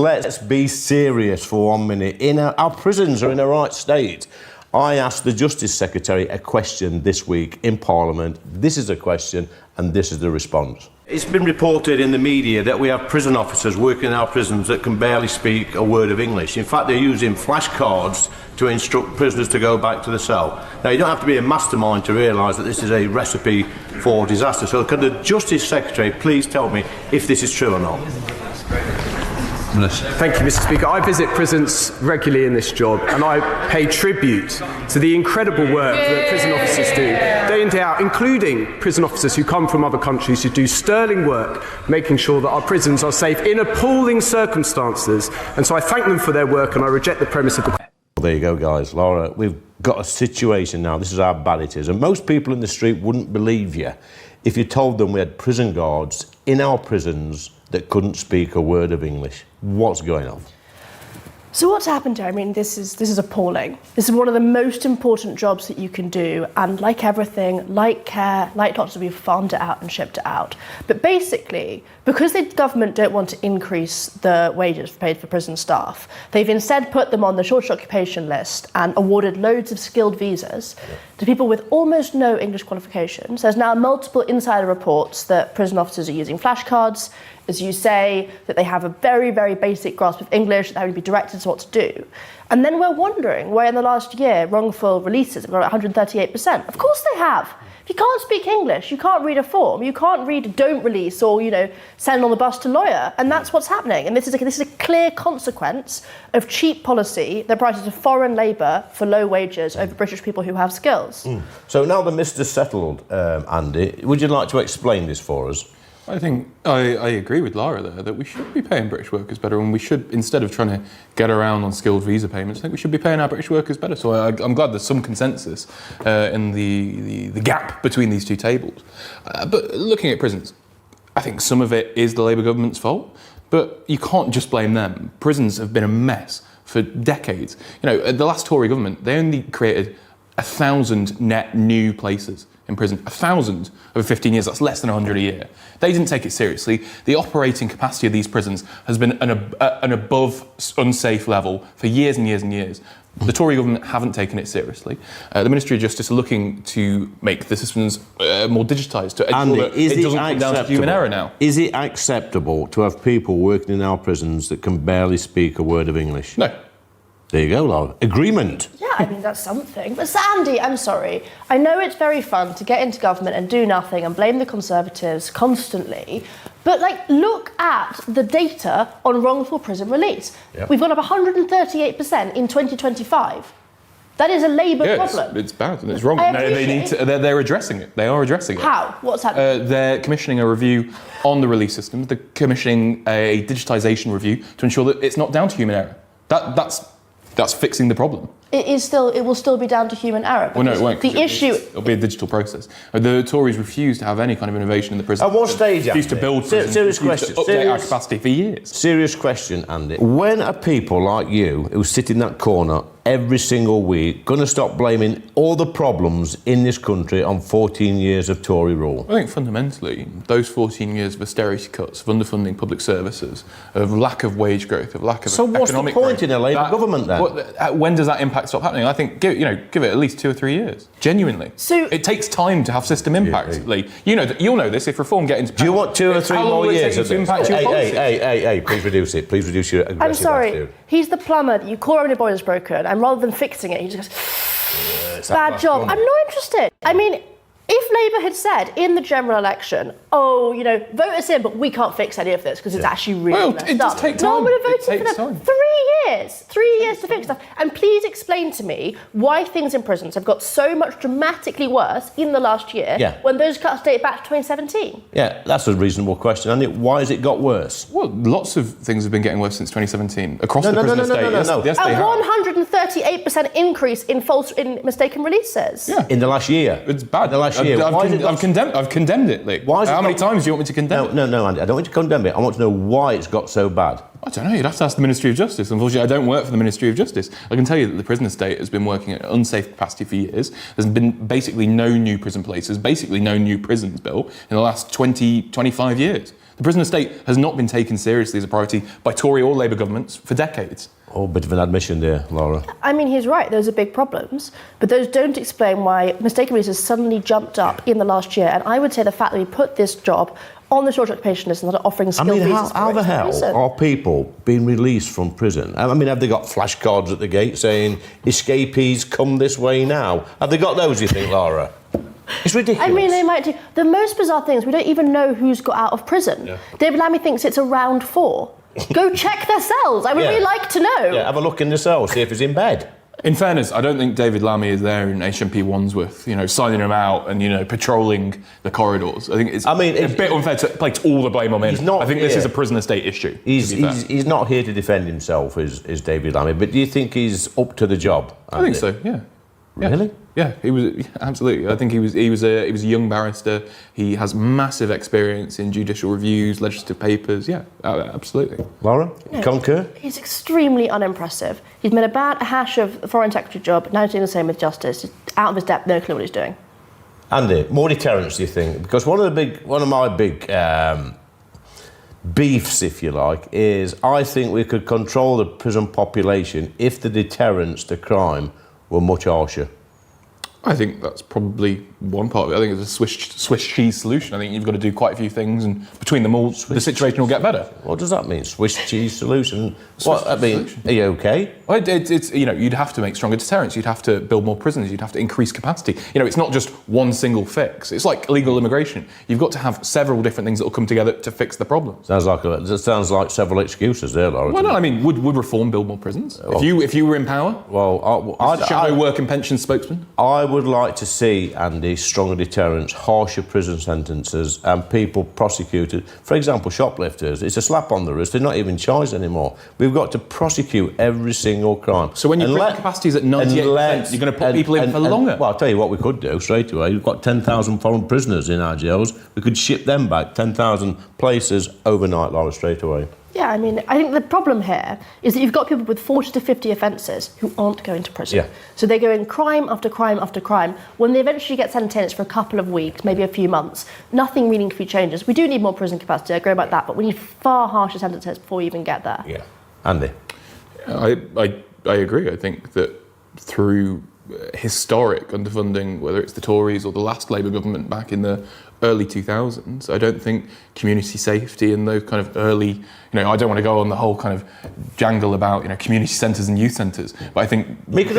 Let's be serious for 1 minute. Our prisons are in a right state. I asked the Justice Secretary a question this week in Parliament. This is a question and this is the response. It's been reported in the media that we have prison officers working in our prisons that can barely speak a word of English. In fact, they're using flashcards to instruct prisoners to go back to the cell. Now, you don't have to be a mastermind to realise that this is a recipe for disaster. So can the Justice Secretary please tell me if this is true or not? Thank you, Mr. Speaker. I visit prisons regularly in this job and I pay tribute to the incredible work that prison officers do day in, day out, including prison officers who come from other countries who do sterling work making sure that our prisons are safe in appalling circumstances. And so I thank them for their work and I reject the premise of the... Well, there you go, guys. Lara, we've got a situation now. This is how bad it is. And most people in the street wouldn't believe you if you told them we had prison guards in our prisons that couldn't speak a word of English. What's going on? So what's happened here? I mean, this is appalling. This is one of the most important jobs that you can do, and like everything, like care, like doctors, we've farmed it out and shipped it out. But basically, because the government don't want to increase the wages paid for prison staff, they've instead put them on the shortest occupation list and awarded loads of skilled visas to people with almost no English qualifications. There's now multiple insider reports that prison officers are using flashcards, as you say, that they have a very, very basic grasp of English, that they're going to be directed to what to do. And then we're wondering why in the last year wrongful releases have gone up 138%. Of course they have. If you can't speak English, you can't read a form, you can't read don't release or, send on the bus to lawyer. And that's what's happening. And this is a clear consequence of cheap policy that prices foreign labour for low wages over British people who have skills. So now the Mr. Settled, Andy, would you like to explain this for us? I think I agree with Lara there, that we should be paying British workers better, and we should, instead of trying to get around on skilled visa payments, I think we should be paying our British workers better. So I'm glad there's some consensus in the gap between these two tables. But looking at prisons, I think some of it is the Labour government's fault, but you can't just blame them. Prisons have been a mess for decades. The last Tory government, they only created 1,000 net new places in prison. 1,000 over 15 years, that's less than 100 a year. They didn't take it seriously. The operating capacity of these prisons has been an above unsafe level for years and years and years. The Tory government haven't taken it seriously. The Ministry of Justice are looking to make the systems more digitised to ensure that it doesn't come down to human error now. Is it acceptable to have people working in our prisons that can barely speak a word of English? No. There you go, Lara. Agreement. Yeah, I mean, that's something. But Sandy, I'm sorry. I know it's very fun to get into government and do nothing and blame the Conservatives constantly, but, look at the data on wrongful prison release. Yep. We've gone up 138% in 2025. That is a Labour problem. It's bad and it's wrong. They're addressing it. They are addressing it. How? What's happening? They're commissioning a review on the release systems. They're commissioning a digitisation review to ensure that it's not down to human error. That's fixing the problem. It will still be down to human error. Well, no, it won't. It'll be a digital process. The Tories refuse to have any kind of innovation in the prison. At what stage, Andy? Refuse to build prisons. Serious question. To update our capacity for years. Serious question, Andy. When are people like you, who sit in that corner every single week, going to stop blaming all the problems in this country on 14 years of Tory rule? I think fundamentally, those 14 years of austerity cuts, of underfunding public services, of lack of wage growth, of lack of economic growth... So what's the point in a Labour government then? When does that impact stop happening? I think, give it at least 2 or 3 years. Genuinely. So it takes time to have system impact, Lee. You'll know this if reform gets into... Do you want 2 or 3 more years of this? Hey, please reduce it. Please reduce your aggressive I'm sorry. attitude. He's the plumber that you call when your boiler's broken, and rather than fixing it, he just goes, bad job. I'm not interested. I mean, if Labour had said in the general election, vote us in, but we can't fix any of this because it's actually really messed up. It does take time. No one would have voted for them. 3 years. 3 years to fix stuff. And please explain to me why things in prisons have got so much dramatically worse in the last year when those cuts date back to 2017. Yeah, that's a reasonable question. And why has it got worse? Well, lots of things have been getting worse since 2017 across the prison estate. No. Yes, a 138% increase in mistaken releases. Yeah. In the last year. It's bad. In the last year. I've condemned it, Lee. How many times do you want me to condemn it? No, Andy, I don't want you to condemn it. I want to know why it's got so bad. I don't know. You'd have to ask the Ministry of Justice. Unfortunately, Unfortunately, I don't work for the Ministry of Justice. I can tell you that the prison estate has been working at unsafe capacity for years. There's been basically no new prison places, basically no new prisons built in the last 20, 25 years. The prison estate has not been taken seriously as a priority by Tory or Labour governments for decades. Oh, a bit of an admission there, Lara. I mean, he's right, those are big problems, but those don't explain why mistaken release has suddenly jumped up in the last year. And I would say the fact that we put this job on the short occupation list and not offering skilled visas how the hell reason. are people being released from prison? I mean, have they got flashcards at the gate saying, escapees, come this way now? Have they got those, you think, Lara? It's ridiculous. I mean, they might do. The most bizarre thing is we don't even know who's got out of prison. Yeah. David Lammy thinks it's around 4. Go check their cells. I would really like to know. Yeah, have a look in the cell, see if he's in bed. In fairness, I don't think David Lammy is there in HMP Wandsworth, signing them out and, patrolling the corridors. I think it's a bit unfair to place all the blame on him. I think this is a prison estate issue. He's not here to defend himself, is David Lammy, but do you think he's up to the job? I think so, yeah. Really? Yeah, he was absolutely. I think he was a young barrister. He has massive experience in judicial reviews, legislative papers. Yeah, absolutely. Lara, concur? He's extremely unimpressive. He's made a bad hash of the foreign secretary job. Now he's doing the same with justice. He's out of his depth, no clue what he's doing. Andy, more deterrence, do you think? Because one of my big beefs, if you like, is I think we could control the prison population if the deterrence to crime were much harsher. I think that's probably one part of it. I think it's a Swiss cheese solution. I think you've got to do quite a few things, and between them all, the situation will get better. What does that mean, Swiss cheese solution? Are you okay? Well, it's you'd have to make stronger deterrents. You'd have to build more prisons. You'd have to increase capacity. It's not just one single fix. It's like illegal immigration. You've got to have several different things that will come together to fix the problem. Sounds like several excuses there, Laura. Well, no, I mean, would reform build more prisons? If you were in power? Well, shadow work and pension spokesman? I would like to see, Andy, stronger deterrents, harsher prison sentences, and people prosecuted. For example, shoplifters. It's a slap on the wrist. They're not even charged anymore. We've got to prosecute every single crime. So when your prison capacity is at 98%, you're going to put people in for longer? Well, I'll tell you what we could do straight away. We've got 10,000 foreign prisoners in our jails. We could ship them back, 10,000 places overnight, Lara, straight away. Yeah, I mean, I think the problem here is that you've got people with 40 to 50 offences who aren't going to prison. Yeah. So they're going crime after crime after crime. When they eventually get sentenced for a couple of weeks, maybe a few months, nothing meaningfully changes. We do need more prison capacity, I agree about that, but we need far harsher sentences before we even get there. Yeah. Andy? I agree. I think that through historic underfunding, whether it's the Tories or the last Labour government back in the early 2000s, I don't think community safety and those kind of early, I don't want to go on the whole kind of jangle about, community centres and youth centres, but I think youth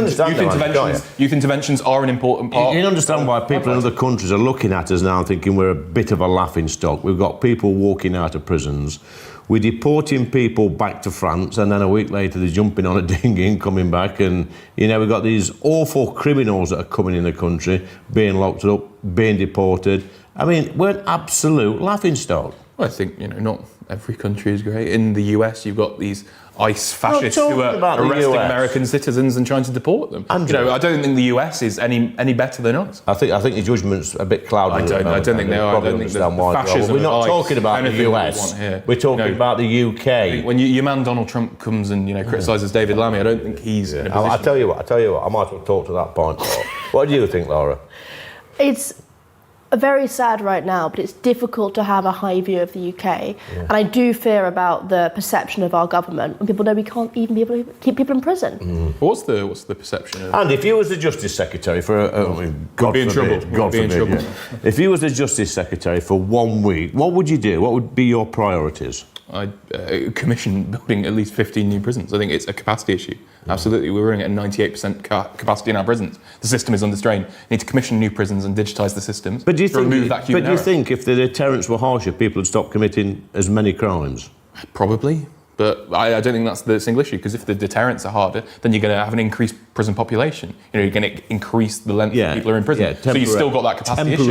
interventions are an important part. You can understand why people in other countries are looking at us now thinking we're a bit of a laughing stock. We've got people walking out of prisons. We're deporting people back to France, and then a week later they're jumping on a dinghy and coming back, and we've got these awful criminals that are coming in the country, being locked up, being deported. I mean, we're an absolute laughingstock. Well, I think, not every country is great. In the US, you've got these ICE fascists who are arresting American citizens and trying to deport them. Andrew, I don't think the US is any better than us. I think your judgment's a bit clouded. I don't think they are. I don't think the fascism. We're not talking about the US. We're talking about the UK. When your man Donald Trump comes and criticises David Lammy, I don't think he's in a position. I tell you what. I might as well talk to that point. What do you think, Lara? It's very sad right now, but it's difficult to have a high view of the UK. Yeah. And I do fear about the perception of our government when people know we can't even be able to keep people in prison. Mm. What's the perception of... And if you was the Justice Secretary for... God forbid. If you was the Justice Secretary for 1 week, what would you do? What would be your priorities? I'd commission building at least 15 new prisons. I think it's a capacity issue. Absolutely. We're running at 98% capacity in our prisons. The system is under strain. We need to commission new prisons and digitise the systems to remove that human error. But do you think if the deterrents were harsher, people would stop committing as many crimes? Probably. But I don't think that's the single issue, because if the deterrents are harder, then you're going to have an increased prison population. You're going to increase the length that people are in prison. So you've still got that capacity issue.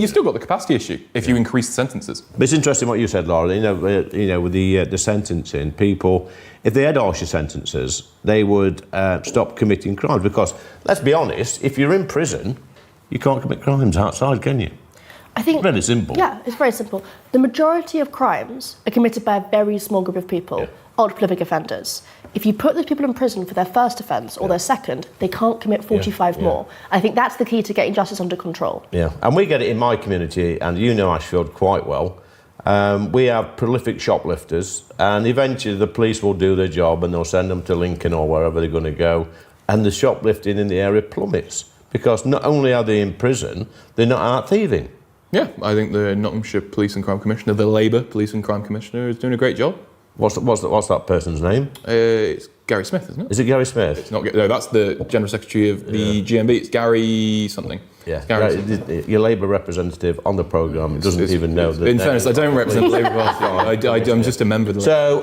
You've still got the capacity issue if you increase the sentences. But it's interesting what you said, Lara. With the sentencing, people, if they had harsher sentences, they would stop committing crimes. Because let's be honest, if you're in prison, you can't commit crimes outside, can you? I think really simple. Yeah, it's very simple. The majority of crimes are committed by a very small group of people. Yeah. ultra-prolific offenders. If you put those people in prison for their first offence or their second, they can't commit 45 more. I think that's the key to getting justice under control. Yeah, and we get it in my community, and you know Ashfield quite well. We have prolific shoplifters, and eventually the police will do their job and they'll send them to Lincoln or wherever they're going to go, and the shoplifting in the area plummets because not only are they in prison, they're not out thieving. Yeah, I think the Nottinghamshire Police and Crime Commissioner, the Labour Police and Crime Commissioner, is doing a great job. What's that person's name? It's Gary Smith, isn't it? Is it Gary Smith? It's not. No, that's the General Secretary of the GMB. It's Gary something. Yeah, Gary something. Your Labour representative on the programme doesn't even know that. In fairness, I don't represent the Labour Party. I'm just a member of the. So